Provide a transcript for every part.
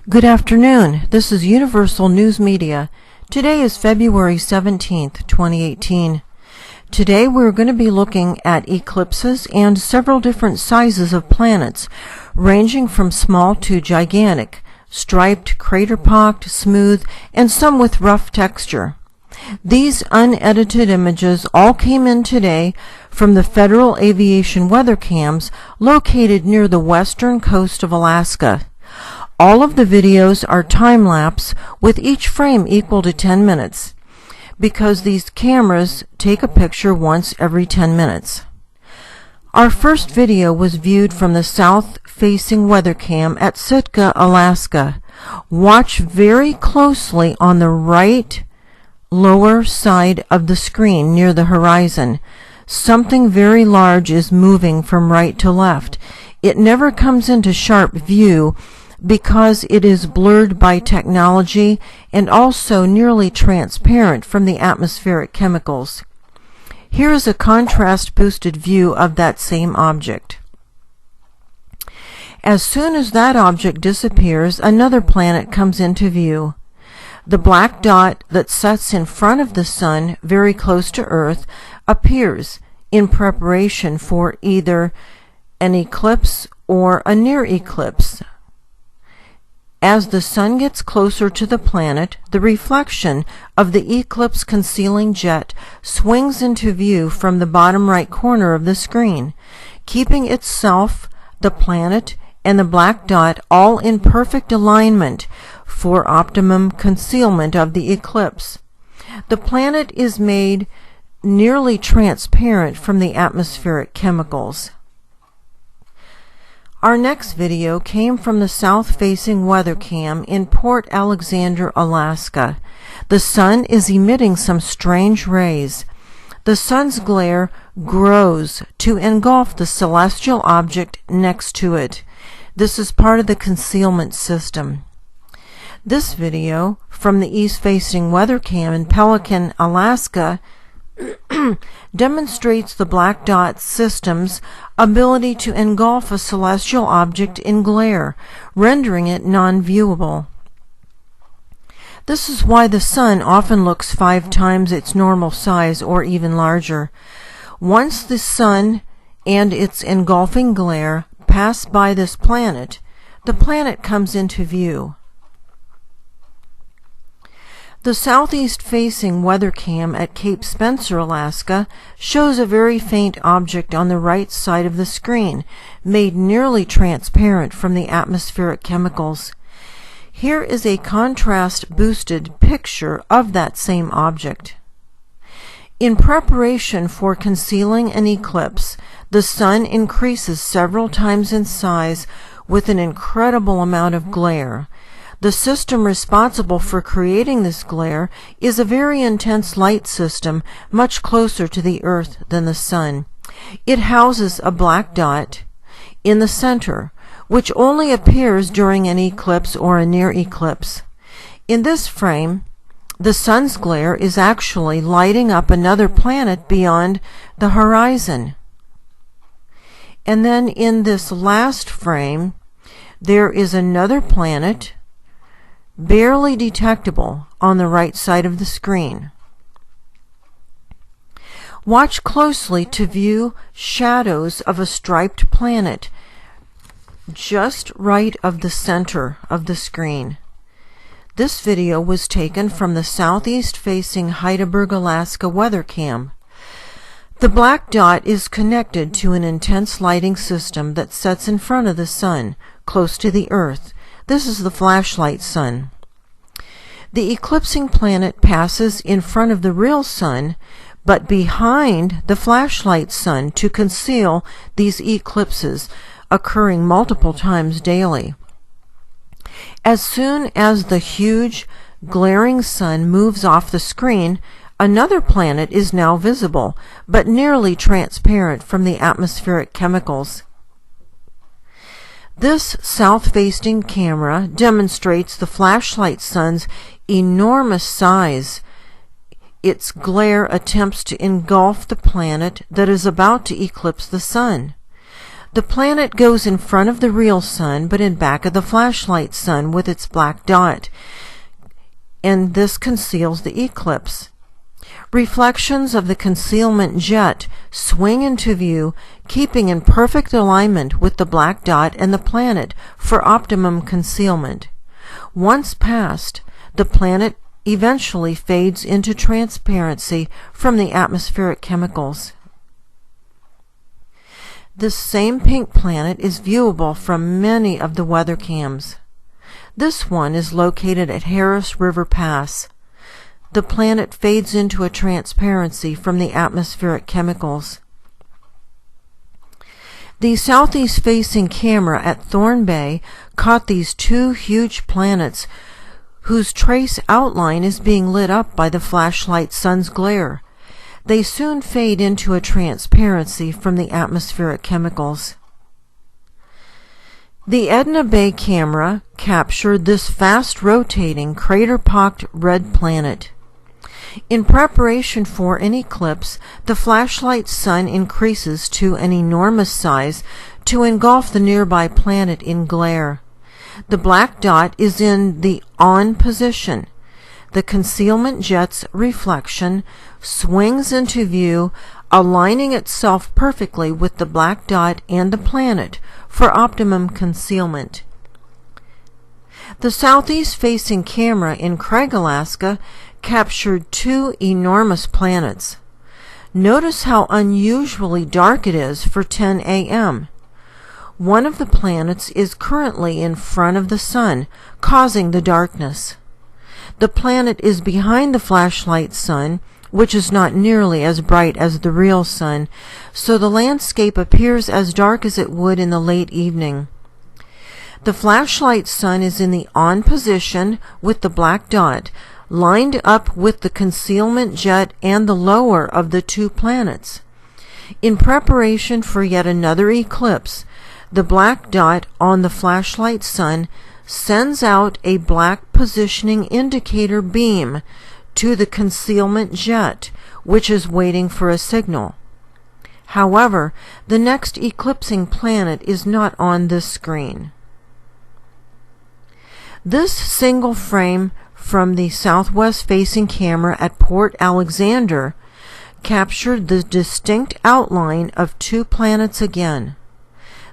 Good afternoon. This is Universal News Media. Today is February 17th, 2018. Today we're going to be looking at eclipses and several different sizes of planets, ranging from small to gigantic, striped, crater-pocked, smooth, and some with rough texture. These unedited images all came in today from the Federal Aviation weather cams located near the western coast of Alaska. All of the videos are time-lapse with each frame equal to 10 minutes because these cameras take a picture once every 10 minutes. Our first video was viewed from the south-facing weather cam at Sitka, Alaska. Watch very closely on the right lower side of the screen near the horizon. Something very large is moving from right to left. It never comes into sharp view because it is blurred by technology and also nearly transparent from the atmospheric chemicals. Here is a contrast-boosted view of that same object. As soon as that object disappears, another planet comes into view. The black dot that sets in front of the sun, very close to Earth, appears in preparation for either an eclipse or a near eclipse. As the sun gets closer to the planet, the reflection of the eclipse concealing jet swings into view from the bottom right corner of the screen, keeping itself, the planet, and the black dot all in perfect alignment for optimum concealment of the eclipse. The planet is made nearly transparent from the atmospheric chemicals. Our next video came from the south-facing weather cam in Port Alexander, Alaska. The sun is emitting some strange rays. The sun's glare grows to engulf the celestial object next to it. This is part of the concealment system. This video from the east-facing weather cam in Pelican, Alaska demonstrates the black dot system's ability to engulf a celestial object in glare, rendering it non-viewable. This is why the sun often looks 5 times its normal size or even larger. Once the sun and its engulfing glare pass by this planet, the planet comes into view. The southeast-facing weather cam at Cape Spencer, Alaska, shows a very faint object on the right side of the screen, made nearly transparent from the atmospheric chemicals. Here is a contrast-boosted picture of that same object. In preparation for concealing an eclipse, the sun increases several times in size with an incredible amount of glare. The system responsible for creating this glare is a very intense light system much closer to the Earth than the sun. It houses a black dot in the center, which only appears during an eclipse or a near eclipse. In this frame, the sun's glare is actually lighting up another planet beyond the horizon. And then in this last frame, there is another planet barely detectable on the right side of the screen. Watch closely to view shadows of a striped planet just right of the center of the screen. This video was taken from the southeast-facing Heidelberg, Alaska weather cam. The black dot is connected to an intense lighting system that sets in front of the sun, close to the Earth. This is the flashlight sun. The eclipsing planet passes in front of the real sun, but behind the flashlight sun to conceal these eclipses occurring multiple times daily. As soon as the huge, glaring sun moves off the screen, another planet is now visible, but nearly transparent from the atmospheric chemicals. This south-facing camera demonstrates the flashlight sun's enormous size. Its glare attempts to engulf the planet that is about to eclipse the sun. The planet goes in front of the real sun, but in back of the flashlight sun with its black dot, and this conceals the eclipse. Reflections of the concealment jet swing into view, keeping in perfect alignment with the black dot and the planet for optimum concealment. Once passed, the planet eventually fades into transparency from the atmospheric chemicals. This same pink planet is viewable from many of the weather cams. This one is located at Harris River Pass. The planet fades into a transparency from the atmospheric chemicals. The southeast-facing camera at Thorn Bay caught these two huge planets whose trace outline is being lit up by the flashlight sun's glare. They soon fade into a transparency from the atmospheric chemicals. The Edna Bay camera captured this fast-rotating, crater-pocked red planet. In preparation for an eclipse, the flashlight sun increases to an enormous size to engulf the nearby planet in glare. The black dot is in the on position. The concealment jet's reflection swings into view, aligning itself perfectly with the black dot and the planet for optimum concealment. The southeast-facing camera in Craig, Alaska, captured two enormous planets. Notice how unusually dark it is for 10 a.m. One of the planets is currently in front of the sun, causing the darkness. The planet is behind the flashlight sun, which is not nearly as bright as the real sun, so the landscape appears as dark as it would in the late evening. The flashlight sun is in the on position with the black dot, lined up with the concealment jet and the lower of the two planets. In preparation for yet another eclipse, the black dot on the flashlight sun sends out a black positioning indicator beam to the concealment jet, which is waiting for a signal. However, the next eclipsing planet is not on this screen. This single frame from the southwest-facing camera at Port Alexander captured the distinct outline of two planets again.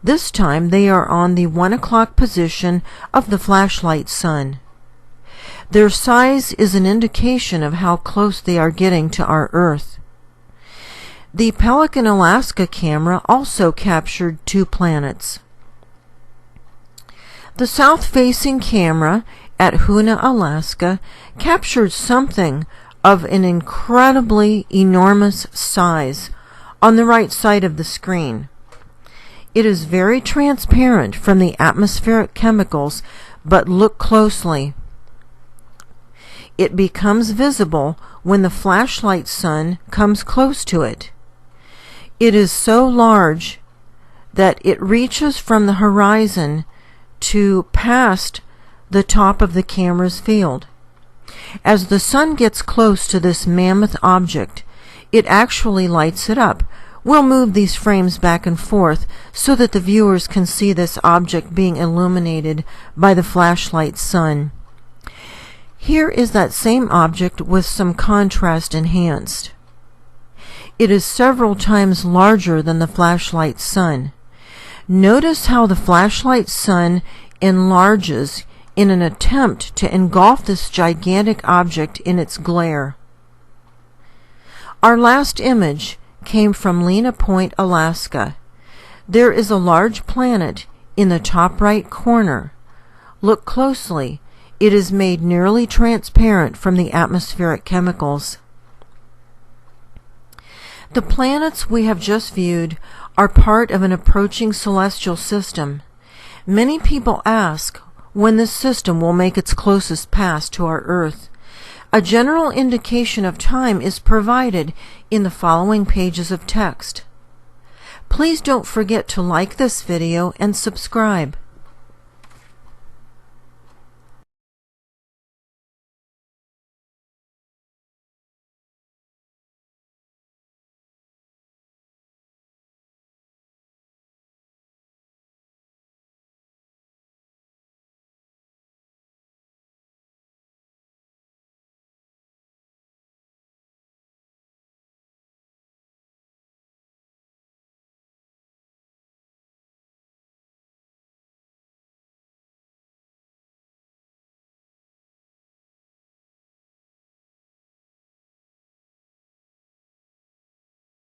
This time they are on the 1 o'clock position of the flashlight sun. Their size is an indication of how close they are getting to our Earth. The Pelican, Alaska camera also captured two planets. The south-facing camera at Hoonah, Alaska, captured something of an incredibly enormous size on the right side of the screen. It is very transparent from the atmospheric chemicals, but look closely. It becomes visible when the flashlight sun comes close to it. It is so large that it reaches from the horizon to past the top of the camera's field. As the sun gets close to this mammoth object, it actually lights it up. We'll move these frames back and forth so that the viewers can see this object being illuminated by the flashlight sun. Here is that same object with some contrast enhanced. It is several times larger than the flashlight sun. Notice how the flashlight sun enlarges in an attempt to engulf this gigantic object in its glare. Our last image came from Lena Point, Alaska. There is a large planet in the top right corner. Look closely. It is made nearly transparent from the atmospheric chemicals. The planets we have just viewed are part of an approaching celestial system. Many people ask when this system will make its closest pass to our Earth. A general indication of time is provided in the following pages of text. Please don't forget to like this video and subscribe.